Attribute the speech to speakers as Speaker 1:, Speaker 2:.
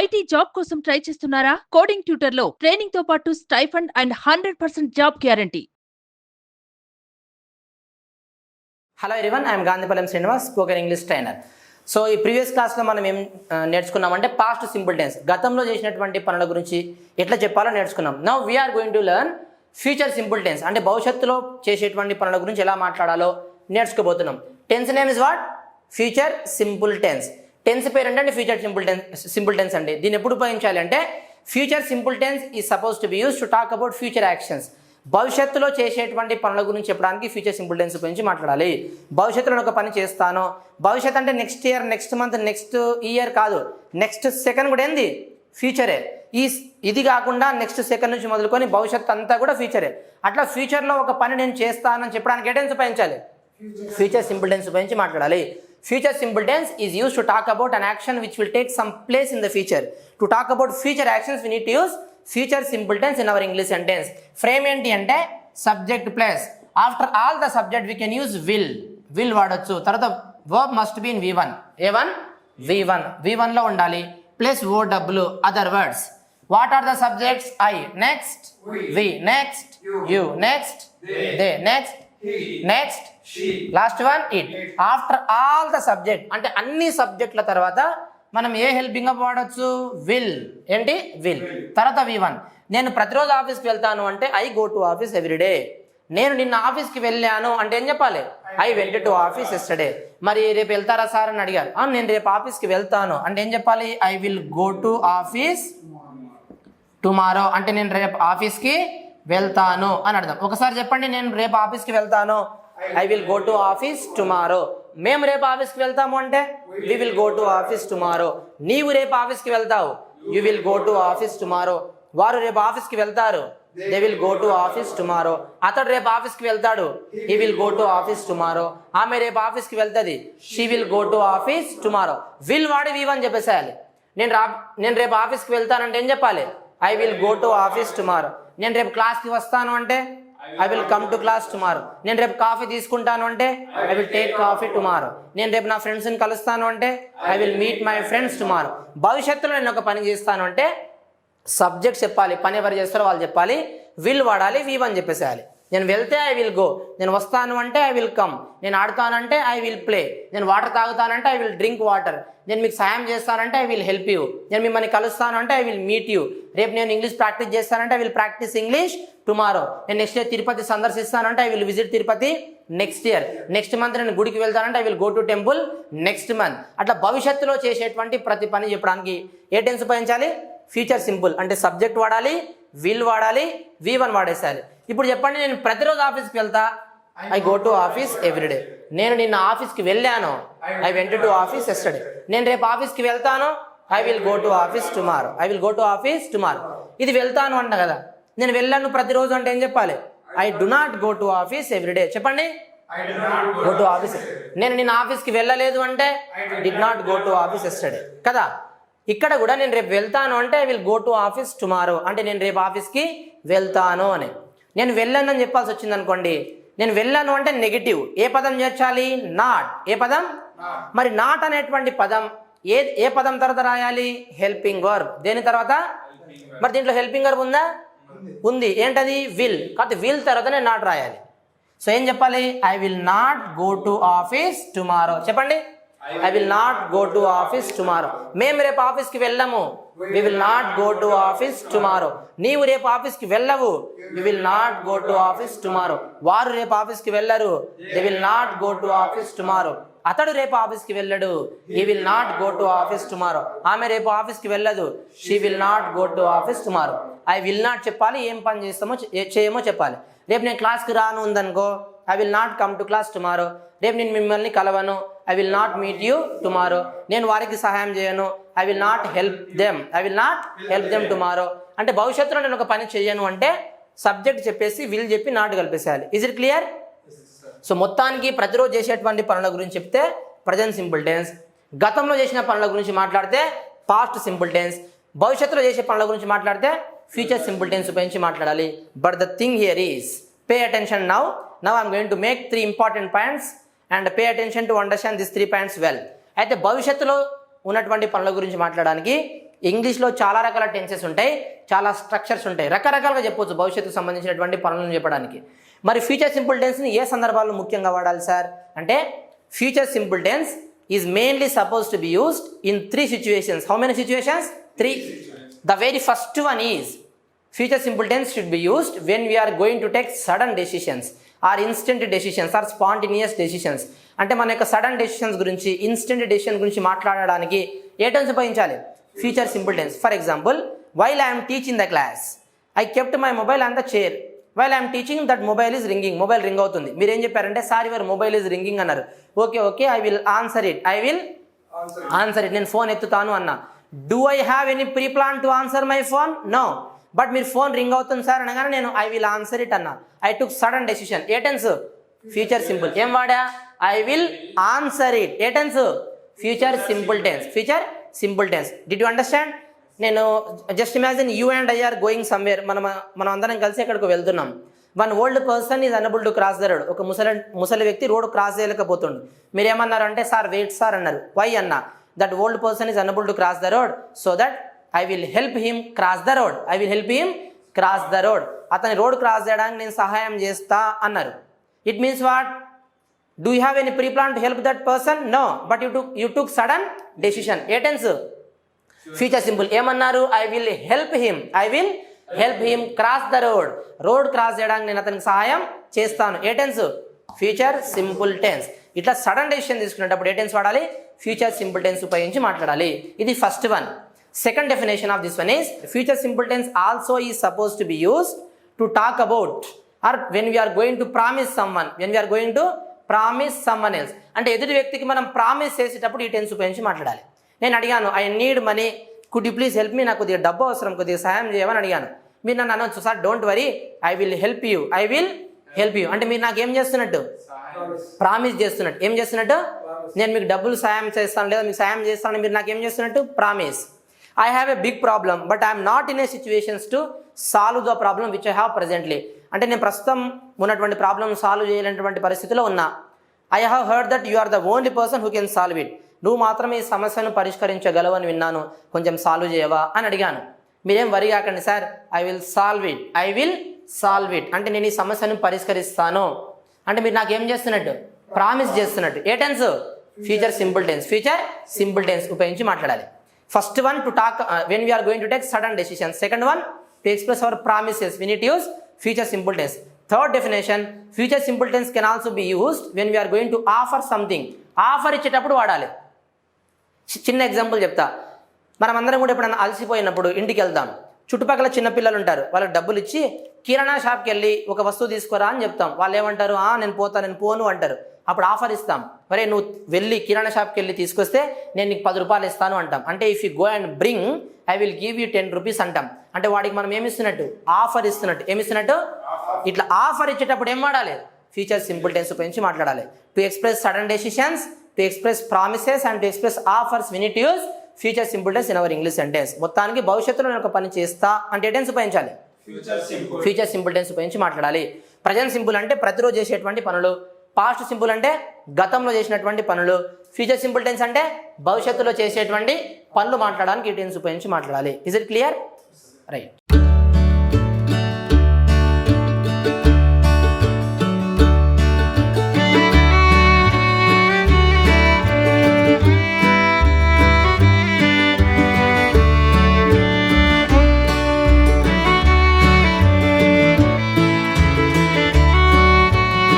Speaker 1: IT job కోసం try చేస్తున్నారా? Coding tutor లో ట్రైనింగ్ తో పాటు stipend and 100% job guarantee.
Speaker 2: Hello everyone, I'm Gandhipallam Srinivas, spoken English trainer. So ఈ ప్రీవియస్ క్లాస్లో మనం ఏం నేర్చుకున్నామంటే పాస్ట్ సింపుల్ టెన్స్, గతంలో చేసినటువంటి పనుల గురించి ఎట్లా చెప్పాలో నేర్చుకున్నాం. Now we are going to learn future simple tense, అంటే భవిష్యత్తులో చేసేటువంటి పనుల గురించి ఎలా మాట్లాడాలో నేర్చుకోబోతున్నాం. Tense name is what? Future simple tense. Tense పేరు అంటే ఫ్యూచర్ సింపుల్ టెన్స్ అండి. దీన్ని ఎప్పుడు ఉపయోగించాలి అంటే future simple tense is suppose to be use to talk about future actions. భవిష్యత్తులో చేసేటువంటి పనుల గురించి చెప్పడానికి ఫ్యూచర్ సింపుల్ టెన్స్ గురించి మాట్లాడాలి. భవిష్యత్తులో ఒక పని చేస్తాను, భవిష్యత్ అంటే next year, next month, next year కాదు, నెక్స్ట్ సెకండ్ కూడా ఏంది? ఫ్యూచరే. ఇది కాకుండా నెక్స్ట్ సెకండ్ నుంచి మొదలుకొని భవిష్యత్తు అంతా కూడా ఫ్యూచరే. అట్లా ఫ్యూచర్లో ఒక పని నేను చేస్తానని చెప్పడానికి ఏ టెన్స్ ఉపయోగించాలి? ఫ్యూచర్ సింపుల్ టెన్స్ ఉపయోగించి మాట్లాడాలి. Future simple tense is used to talk about an action which will take some place in the future. To talk about future actions, we need to use future simple tense in our English sentence. Frame enti ante subject plus. After all the subject we can use will. Will వాడొచ్చు. తర్వాత verb must be in V1. A1 V1. V1 లో ఉండాలి. Plus OW other words. What are the subjects? I. Next we. Next you. Next they. Next next last one it. After all the subject అంటే అన్ని సబ్జెక్టుల తర్వాత మనం ఏ helping up వాడచ్చు? Will. ఏంటి? Will. తర్వాత V1. నేను ప్రతిరోజు ఆఫీస్కి వెళ్తాను అంటే I go to office every day. నేను నిన్న ఆఫీస్కి వెళ్ళాను అంటే ఏం చెప్పాలి? I went to office yesterday. మరి రేపు వెళ్తారా సార్ అని అడిగారు. నేను రేపు ఆఫీస్కి వెళ్తాను అంటే ఏం చెప్పాలి? I will go to office tomorrow. అంటే నేను రేపు ఆఫీస్కి వెళ్తాను అని అర్థం. ఒకసారి చెప్పండి, నేను రేపు ఆఫీస్కి వెళ్తాను. I will go to office tomorrow. మేము రేపు ఆఫీస్కి వెళ్తాము అంటే we will go to office tomorrow. నీవు రేపు ఆఫీస్కి వెళ్తావు, you will go to office tomorrow. వారు రేపు ఆఫీస్కి వెళ్తారు, they will go to office tomorrow. అతడు రేపు ఆఫీస్కి వెళ్తాడు, he will go to office tomorrow. ఆమె రేపు ఆఫీస్కి వెళ్తుంది, she will go to office tomorrow. Will వాడి V1 చెప్పేసేయాలి. నేను రేపు ఆఫీస్కి వెళ్తానంటే ఏం చెప్పాలి? I will go to office tomorrow. నేను రేపు క్లాస్కి వస్తాను అంటే I will come to class tomorrow. నేను రేపు కాఫీ తీసుకుంటాను అంటే I will take coffee tomorrow. నేను రేపు నా ఫ్రెండ్స్ని కలుస్తాను అంటే I will meet my friends tomorrow. భవిష్యత్తులో నేను ఒక పని చేస్తాను అంటే సబ్జెక్ట్ చెప్పాలి, పని ఎవరు చేస్తారో వాళ్ళు చెప్పాలి, విల్ వాడాలి, V1 చెప్పేసేయాలి. నేను వెళ్తే ఐ విల్ గో, నేను వస్తాను అంటే ఐ విల్ కమ్, నేను ఆడుతానంటే ఐ విల్ ప్లే, నేను వాటర్ తాగుతానంటే ఐ విల్ డ్రింక్ వాటర్, నేను మీకు సాయం చేస్తానంటే ఐ విల్ హెల్ప్ యూ, నేను మిమ్మల్ని కలుస్తాను అంటే ఐ విల్ మీట్ యూ, రేపు నేను ఇంగ్లీష్ ప్రాక్టీస్ చేస్తానంటే I will practice English tomorrow, నేను నెక్స్ట్ ఇయర్ తిరుపతి సందర్శిస్తానంటే I will visit Tirupati next year, next month నేను గుడికి వెళ్తానంటే I will go to temple next month. అట్లా భవిష్యత్తులో చేసేటువంటి ప్రతి పని చెప్పడానికి ఏ టెన్స్ ఉపయోగించాలి? Future simple. అంటే సబ్జెక్ట్ వాడాలి, విల్ వాడాలి, V1 వాడేసాలి. ఇప్పుడు చెప్పండి, నేను ప్రతిరోజు ఆఫీస్కి వెళ్తా, I go to office every day. నేను నిన్న ఆఫీస్కి వెళ్ళాను, I went to office yesterday. నేను రేపు ఆఫీస్కి వెళ్తాను, I will go to office tomorrow. I will go to office tomorrow. ఇది వెళ్తాను అంట కదా, నేను వెళ్ళాను ప్రతిరోజు అంటే ఏం చెప్పాలి? I do not go to office everyday. చెప్పండి, గో టు ఆఫీస్. నేను నిన్న ఆఫీస్కి వెళ్ళలేదు అంటే did not go to office yesterday కదా. ఇక్కడ కూడా నేను రేపు వెళ్తాను అంటే I will go to office tomorrow. అంటే నేను రేపు ఆఫీస్కి వెళ్తాను అని. నేను వెళ్ళాను అని చెప్పాల్సి వచ్చింది అనుకోండి, నేను వెళ్ళాను అంటే నెగిటివ్. ఏ పదం చేర్చాలి? నాట్. ఏ పదం? మరి నాట్ అనేటువంటి పదం ఏ పదం తర్వాత రాయాలి? Helping verb. దేని తర్వాత? మరి దీంట్లో హెల్పింగ్ వర్బ్ ఉందా? ఉంది. ఏంటది? విల్. కాబట్టి విల్ తర్వాత నేను నాట్ రాయాలి. సో ఏం చెప్పాలి? I will not go to office tomorrow. చెప్పండి, I will not go to office tomorrow. మేము రేపు ఆఫీస్కి వెళ్ళము, we will not go to office tomorrow. నీవు రేపు ఆఫీస్కి వెళ్ళవు, you will not go to office tomorrow. వారు రేపు ఆఫీస్కి వెళ్ళరు, they will not go to office tomorrow. అతడు రేపు ఆఫీస్కి వెళ్ళడు, he will not go to office tomorrow. ఆమె రేపు ఆఫీస్కి వెళ్ళదు, she will not go to office tomorrow. I will not చెప్పాలి, ఏం పని చేస్తామో చేయమో చెప్పాలి. రేపు నేను క్లాస్కి రాను ఉందనుకో, I will not come to class tomorrow. రేపు నేను మిమ్మల్ని కలవను, I will not meet you tomorrow. నేను వారికి సహాయం చేయను, I will not help them. I will not help them tomorrow. అంటే భవిష్యత్తులో నేను ఒక పని చేయను అంటే సబ్జెక్ట్ చెప్పేసి విల్ చెప్పి నాట్ కలిపేసేయాలి. Is it clear? సో మొత్తానికి ప్రతిరోజు చేసేటువంటి పనుల గురించి చెప్తే ప్రజెంట్ సింపుల్ టెన్స్, గతంలో చేసిన పనుల గురించి మాట్లాడితే పాస్ట్ సింపుల్ టెన్స్, భవిష్యత్తులో చేసే పనుల గురించి మాట్లాడితే ఫ్యూచర్ సింపుల్ టెన్స్ ఉపయోగించి మాట్లాడాలి. But the thing here is, pay attention now. Now I'm going to make 3 important points and pay attention to understand these 3 points well. అయితే భవిష్యత్తులో ఉన్నటువంటి పనుల గురించి మాట్లాడడానికి ఇంగ్లీష్లో చాలా రకాల టెన్సెస్ ఉంటాయి, చాలా స్ట్రక్చర్స్ ఉంటాయి, రకరకాలుగా చెప్పొచ్చు భవిష్యత్తుకు సంబంధించినటువంటి పనులను చెప్పడానికి. మరి ఫ్యూచర్ సింపుల్ టెన్స్ని ఏ సందర్భాల్లో ముఖ్యంగా వాడాలి సార్ అంటే future simple tense is mainly suppose to be used in 3 situations. How many situations? 3. The very first one is future simple tense should be used when we are going to take sudden decisions or instant decisions or spontaneous decisions. అంటే మన యొక్క sudden decisions గురించి, instant decision గురించి మాట్లాడడానికి ఏ tense ఉపయోగించాలి? Future simple tense. For example, while I'm teaching the class I kept my mobile on the chair. While I'm teaching that mobile is ringing. Mobile ring అవుతుంది. మీరు ఏం చెప్పారంటే sir your mobile is ringing అన్నారు. Okay I will answer it. నేను phone ఎత్తుతాను అన్నా. Do I have any preplan to answer my phone? No. But మీరు phone ring అవుతుంది సార్ అనగానే నేను ఐ విల్ ఆన్సర్ ఇట్ అన్నా. I took sudden decision. ఏ టెన్స్? Future simple. ఏం వాడా? I will answer it. ఏ tense? Future simple tense. Future simple tense. Did you understand? నేను just imagine you and I are going somewhere. మనం అందరం కలిసి ఎక్కడికి వెళ్తున్నాం. One old person is unable to cross the road. ఒక ముసలి వ్యక్తి రోడ్ క్రాస్ చేయలేకపోతుండు. మీరు ఏమన్నారు అంటే సార్ వెయిట్ సార్ అన్నారు. వై అన్నా? That old person is unable to cross the road so that I will help him cross the road. అతని రోడ్ క్రాస్ చేయడానికి నేను సహాయం చేస్తా అన్నారు. It means what? Do you have any preplan to help that person? No. But you took sudden decision. ఏ tense? Future simple. ఏమన్నారు? I will help him cross the road. Road cross చేయడానికి నేను అతనికి సహాయం చేస్తాను. ఏ tense? Future simple tense. ఇట్లా sudden decision తీసుకునేటప్పుడు ఏ టెన్స్ వాడాలి? ఫ్యూచర్ సింపుల్ టెన్స్ ఉపయోగించి మాట్లాడాలి. ఇది first one. Second definition of this one is future simple tense also is suppose to be used to talk about or when we are going to promise someone else. అంటే ఎదుటి వ్యక్తికి మనం promise చేసేటప్పుడు ఈ tense ఉపయోగించి మాట్లాడాలి. నేను అడిగాను I need money, could you please help me, నాకు కొద్దిగా డబ్బు అవసరం, కొద్దిగా సహాయం చేయమని అడిగాను. మీరు నన్ను అనొచ్చు sir don't worry I will help you అంటే మీరు నాకు ఏం చేస్తున్నట్టు? ప్రామిస్ చేస్తున్నట్టు. ఏం చేస్తున్నట్టు? నేను మీకు డబ్బులు సాయం చేస్తాను లేదా మీకు సాయం చేస్తాను, మీరు నాకు ఏం చేస్తున్నట్టు? Promise. I have a big problem but I'm not in a situations to solve the problem which I have presently. అంటే నేను ప్రస్తుతం ఉన్నటువంటి ప్రాబ్లమ్ సాల్వ్ చేయలేనటువంటి పరిస్థితిలో ఉన్నా. I have heard that you are the only person who can solve it. నువ్వు మాత్రమే ఈ సమస్యను పరిష్కరించగలవు అని విన్నాను, కొంచెం సాల్వ్ చేయవా అని అడిగాను. మీరేం వరి కాకండి sir, I will solve it అంటే నేను ఈ సమస్యను పరిష్కరిస్తాను అంటే మీరు నాకు ఏం చేస్తున్నట్టు? ప్రామిస్ చేస్తున్నట్టు. ఏ టెన్స్? ఫ్యూచర్ సింపుల్ టెన్స్ ఉపయోగించి మాట్లాడాలి. First one to talk when we are going to take sudden decision. Second one to express our promises we need to use future simple tense. Third definition, future simple tense can also be used when we are going to offer something. Offer ఇచ్చేటప్పుడు వాడాలి. చిన్న example చెప్తా. మనం అందరం కూడా ఎప్పుడైనా అలసిపోయినప్పుడు ఇంటికి వెళ్తాం. చుట్టుపక్కల చిన్నపిల్లలు ఉంటారు, వాళ్ళకి డబ్బులు ఇచ్చి కిరాణా షాప్కి వెళ్ళి ఒక వస్తువు తీసుకురా అని చెప్తాం. వాళ్ళు ఏమంటారు? నేను పోను అంటారు. అప్పుడు ఆఫర్ ఇస్తాం. మరే నువ్వు వెళ్ళి కిరాణా షాప్కి వెళ్ళి తీసుకొస్తే నేను నీకు 10 రూపాయలు ఇస్తాను అంటాం. అంటే if you go and bring I will give you 10 rupees అంటాం. అంటే వాడికి మనం ఏమిస్తున్నట్టు? ఆఫర్ ఇస్తున్నట్టు. ఏమిస్తున్నట్టు? ఇట్లా ఆఫర్ ఇచ్చేటప్పుడు ఏం వాడాలి? ఫ్యూచర్ సింపుల్ టెన్స్ ఉపయోగించి మాట్లాడాలి. To express sudden decisions, to express promises and to express offers we need to use future simple tense in our English sentence. మొత్తానికి భవిష్యత్తులో నేను ఒక పని చేస్తా అంటే టెన్స్ ఉపయోగించాలి? ఫ్యూచర్ సింపుల్ టెన్స్ ఉపయోగించి మాట్లాడాలి. ప్రజెంట్ సింపుల్ అంటే ప్రతిరోజు చేసేటువంటి పనులు. పాస్ట్ సింపుల్ అంటే గతంలో చేసినటువంటి పనులు. ఫ్యూచర్ సింపుల్ టెన్స్ అంటే భవిష్యత్తులో చేసేటువంటి పనులు మాట్లాడడానికి ఈ టెన్స్ ఉపయోగించి మాట్లాడాలి. Is it clear? రైట్.